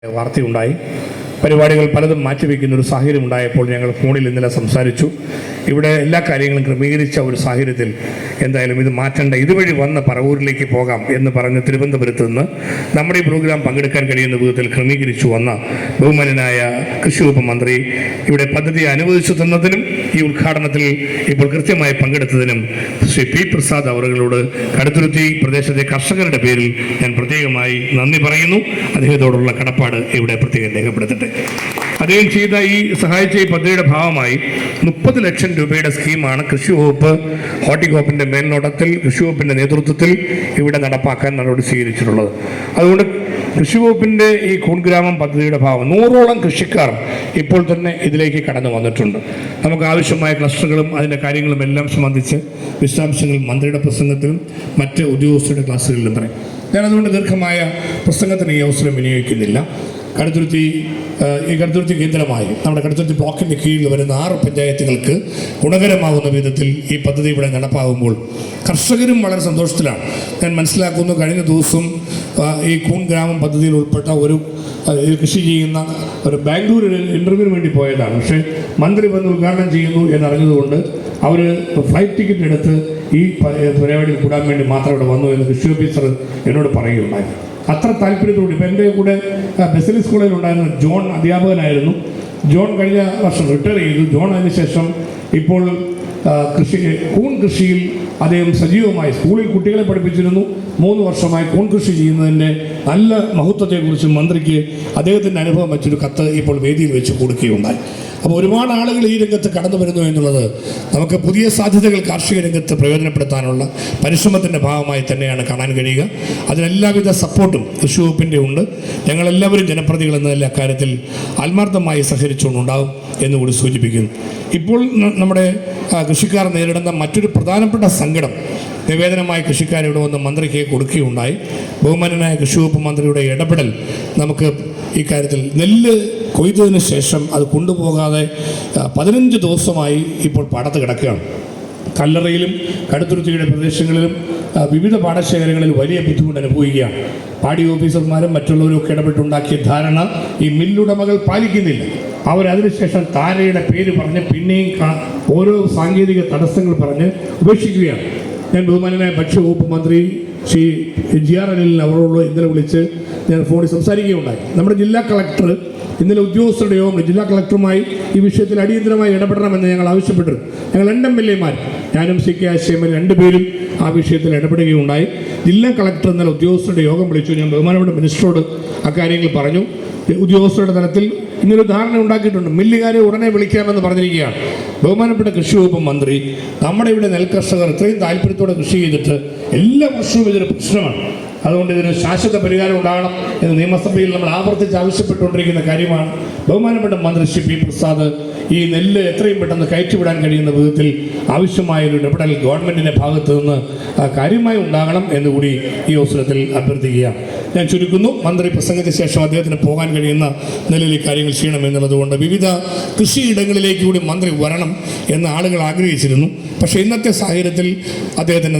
വാർത്തയുണ്ടായി. പരിപാടികൾ പലതും മാറ്റിവെക്കുന്ന ഒരു സാഹചര്യം ഉണ്ടായപ്പോൾ ഞങ്ങൾ ഫോണിൽ ഇന്നലെ സംസാരിച്ചു. ഇവിടെ എല്ലാ കാര്യങ്ങളും ക്രമീകരിച്ച ഒരു സാഹചര്യത്തിൽ എന്തായാലും ഇത് മാറ്റേണ്ട, ഇതുവഴി വന്ന് പറവൂരിലേക്ക് പോകാം എന്ന് പറഞ്ഞ് തിരുവനന്തപുരത്ത് നിന്ന് നമ്മുടെ ഈ പ്രോഗ്രാം പങ്കെടുക്കാൻ കഴിയുന്ന വിധത്തിൽ ക്രമീകരിച്ചു വന്ന ബഹുമാന്യനായ കൃഷി വകുപ്പ് മന്ത്രി ഇവിടെ പദ്ധതി അനുവദിച്ചു തന്നതിനും ഈ ഉദ്ഘാടനത്തിൽ ഇപ്പോൾ കൃത്യമായി പങ്കെടുത്തതിനും ശ്രീ പി പ്രസാദ് അവറുകളോട് കടുത്തുരുത്തി പ്രദേശത്തെ കർഷകരുടെ പേരിൽ ഞാൻ പ്രത്യേകമായി നന്ദി പറയുന്നു. അദ്ദേഹത്തോടുള്ള കടപ്പാട് ഇവിടെ പ്രത്യേകം രേഖപ്പെടുത്തട്ടെ. അദ്ദേഹം ചെയ്ത സഹായിച്ച ഈ പദ്ധതിയുടെ ഭാഗമായി 30 ലക്ഷം രൂപയുടെ സ്കീമാണ് കൃഷി വകുപ്പ് ഹോർട്ടികോപ്പിന്റെ മേൽനോട്ടത്തിൽ കൃഷി വകുപ്പിന്റെ നേതൃത്വത്തിൽ ഇവിടെ നടപ്പാക്കാൻ നടപടി സ്വീകരിച്ചിട്ടുള്ളത്. അതുകൊണ്ട് കൃഷി വകുപ്പിന്റെ ഈ കൂൺഗ്രാമം പദ്ധതിയുടെ ഭാഗം 100ഓളം കൃഷിക്കാർ ഇപ്പോൾ തന്നെ ഇതിലേക്ക് കടന്നു വന്നിട്ടുണ്ട്. നമുക്ക് ആവശ്യമായ ക്ലസ്റ്ററുകളും അതിൻ്റെ കാര്യങ്ങളും എല്ലാം സംബന്ധിച്ച് വിശദാംശങ്ങൾ മന്ത്രിയുടെ പ്രസംഗത്തിലും മറ്റ് ഉദ്യോഗസ്ഥരുടെ ക്ലാസ്സുകളിലും പറയും. ഞാനതുകൊണ്ട് ദീർഘമായ പ്രസംഗത്തിന് ഈ അവസരം വിനിയോഗിക്കുന്നില്ല. കടുത്തുരുത്തി കേന്ദ്രമായി നമ്മുടെ കടുത്തുരുത്തി ബ്ലോക്കിൻ്റെ കീഴിൽ വരുന്ന 6 പഞ്ചായത്തുകൾക്ക് ഗുണകരമാകുന്ന വിധത്തിൽ ഈ പദ്ധതി ഇവിടെ നടപ്പാകുമ്പോൾ കർഷകരും വളരെ സന്തോഷത്തിലാണ്. ഞാൻ മനസ്സിലാക്കുന്നു, കഴിഞ്ഞ ദിവസം ഈ കൂൺ ഗ്രാമം പദ്ധതിയിൽ ഉൾപ്പെട്ട ഒരു കൃഷി ചെയ്യുന്ന ഒരു ബാംഗ്ലൂർ ഇൻ്റർവ്യൂവിന് വേണ്ടി പോയതാണ്. പക്ഷേ മന്ത്രി വന്ന് ഉദ്ഘാടനം ചെയ്യുന്നു എന്നറിഞ്ഞതുകൊണ്ട് അവർ ഫ്ലൈറ്റ് ടിക്കറ്റ് എടുത്ത് ഈ പരിപാടിയിൽ കൂടാൻ വേണ്ടി മാത്രം ഇവിടെ വന്നു എന്ന് കൃഷി ഓഫീസർ എന്നോട് പറയുകയുണ്ടായി. അത്ര താല്പര്യത്തോടെ ഇപ്പം എൻ്റെ കൂടെ ബെസലിസ് സ്കൂളിൽ ഉണ്ടായിരുന്ന ജോൺ അധ്യാപകനായിരുന്നു. ജോൺ കഴിഞ്ഞ വർഷം റിട്ടയർ ചെയ്തു. ജോൺ അതിനുശേഷം ഇപ്പോൾ കൂൺ കൃഷിയിൽ അദ്ദേഹം സജീവമായി സ്കൂളിൽ കുട്ടികളെ പഠിപ്പിച്ചിരുന്നു. 3 വർഷമായി കൂൺ കൃഷി ചെയ്യുന്നതിൻ്റെ നല്ല മഹത്വത്തെക്കുറിച്ച് മന്ത്രിക്ക് അദ്ദേഹത്തിൻ്റെ അനുഭവം വെച്ചൊരു കത്ത് ഇപ്പോൾ വേദിയിൽ വെച്ച് കൊടുക്കുകയുണ്ടായി. അപ്പോൾ ഒരുപാട് ആളുകൾ ഈ രംഗത്ത് കടന്നു വരുന്നു എന്നുള്ളത് നമുക്ക് പുതിയ സാധ്യതകൾ കാർഷിക രംഗത്ത് പ്രയോജനപ്പെടുത്താനുള്ള പരിശ്രമത്തിൻ്റെ ഭാഗമായി തന്നെയാണ് കാണാൻ കഴിയുക. അതിനെല്ലാവിധ സപ്പോർട്ടും കൃഷി വകുപ്പിൻ്റെ ഉണ്ട്. ഞങ്ങളെല്ലാവരും ജനപ്രതിനിധികൾ എന്നതിൽ അക്കാര്യത്തിൽ ആത്മാർത്ഥമായി സഹകരിച്ചുകൊണ്ടുണ്ടാകും എന്നുകൂടി സൂചിപ്പിക്കുന്നു. ഇപ്പോൾ നമ്മുടെ കൃഷിക്കാർ നേരിടുന്ന മറ്റൊരു പ്രധാനപ്പെട്ട സങ്കടം നിവേദനമായി കൃഷിക്കാരിവിടെ വന്ന് മന്ത്രിക്ക് കൊടുക്കുകയുണ്ടായി. ബഹുമാന്യനായ കൃഷി വകുപ്പ് മന്ത്രിയുടെ ഇടപെടൽ നമുക്ക് ഈ കാര്യത്തിൽ നെല്ല് കൊയ്തതിന് ശേഷം അത് കൊണ്ടുപോകാതെ 15 ദിവസമായി ഇപ്പോൾ പാടത്ത് കിടക്കുകയാണ്. കല്ലറയിലും കടുത്തുരുത്തിയുടെ പ്രദേശങ്ങളിലും വിവിധ പാടശേഖരങ്ങളിൽ വലിയ ബുദ്ധിമുട്ട് അനുഭവിക്കുകയാണ്. പാടി ഓഫീസർമാരും മറ്റുള്ളവരും ഒക്കെ ഇടപെട്ടുണ്ടാക്കിയ ധാരണ ഈ മില്ലുടമകൾ പാലിക്കുന്നില്ല. അവരതിനുശേഷം താരയുടെ പേര് പറഞ്ഞ് പിന്നെയും ഓരോ സാങ്കേതിക തടസ്സങ്ങൾ പറഞ്ഞ് ഉപേക്ഷിക്കുകയാണ്. ഞാൻ ബഹുമാന്യനായ ഭക്ഷ്യവകുപ്പ് മന്ത്രി ശ്രീ GR അനിലിനെ അവരോട് ഇന്നലെ വിളിച്ച് ഞാൻ ഫോണിൽ സംസാരിക്കുകയുണ്ടായി. നമ്മുടെ ജില്ലാ കളക്ടർ ഇന്നലെ ഉദ്യോഗസ്ഥരുടെ യോഗം ജില്ലാ കളക്ടറുമായി ഈ വിഷയത്തിൽ അടിയന്തരമായി ഇടപെടണമെന്ന് ഞങ്ങൾ ആവശ്യപ്പെട്ടിരുന്നു. ഞങ്ങൾ 2 MLA-മാർ, ഞാനും CK ആശയമ്മൻ 2 പേരും ആ വിഷയത്തിൽ ഇടപെടുകയുണ്ടായി. ജില്ലാ കളക്ടർ ഇന്നലെ ഉദ്യോഗസ്ഥരുടെ യോഗം വിളിച്ചു. ഞാൻ ബഹുമാനപ്പെട്ട മിനിസ്റ്ററോട് അക്കാര്യങ്ങൾ പറഞ്ഞു. ഉദ്യോഗസ്ഥരുടെ തലത്തിൽ ഇങ്ങനൊരു ധാരണ ഉണ്ടാക്കിയിട്ടുണ്ട്. മില്ലുകാരെ ഉടനെ വിളിക്കാമെന്ന് പറഞ്ഞിരിക്കുകയാണ്. ബഹുമാനപ്പെട്ട കൃഷി വകുപ്പ് മന്ത്രി, നമ്മുടെ ഇവിടെ നെൽകർഷകർ ഇത്രയും താല്പര്യത്തോടെ കൃഷി ചെയ്തിട്ട് എല്ലാ വർഷവും ഇതൊരു പ്രശ്നമാണ്. അതുകൊണ്ട് ഇതിന് ശാശ്വത പരിഹാരം ഉണ്ടാകണം എന്ന് നിയമസഭയിൽ നമ്മൾ ആവർത്തിച്ച് ആവശ്യപ്പെട്ടുകൊണ്ടിരിക്കുന്ന കാര്യമാണ്. ബഹുമാനപ്പെട്ട മന്ത്രി ശ്രീ പി പ്രസാദ് ഈ നെല്ല് എത്രയും പെട്ടെന്ന് കയറ്റിവിടാൻ കഴിയുന്ന വിധത്തിൽ ആവശ്യമായൊരു ഇടപെടൽ ഗവൺമെൻറ്റിൻ്റെ ഭാഗത്തു നിന്ന് കാര്യമായി ഉണ്ടാകണം എന്നുകൂടി ഈ അവസരത്തിൽ അഭ്യർത്ഥിക്കുകയാണ്. ഞാൻ ചുരുക്കുന്നു, മന്ത്രി പ്രസംഗത്തിന് ശേഷം അദ്ദേഹത്തിന് പോകാൻ കഴിയുന്ന നിലയിൽ കാര്യങ്ങൾ ചെയ്യണമെന്നുള്ളതുകൊണ്ട് വിവിധ കൃഷിയിടങ്ങളിലേക്ക് കൂടി മന്ത്രി വരണം എന്ന് ആളുകൾ ആഗ്രഹിച്ചിരുന്നു. പക്ഷേ ഇന്നത്തെ സാഹചര്യത്തിൽ അദ്ദേഹത്തിന്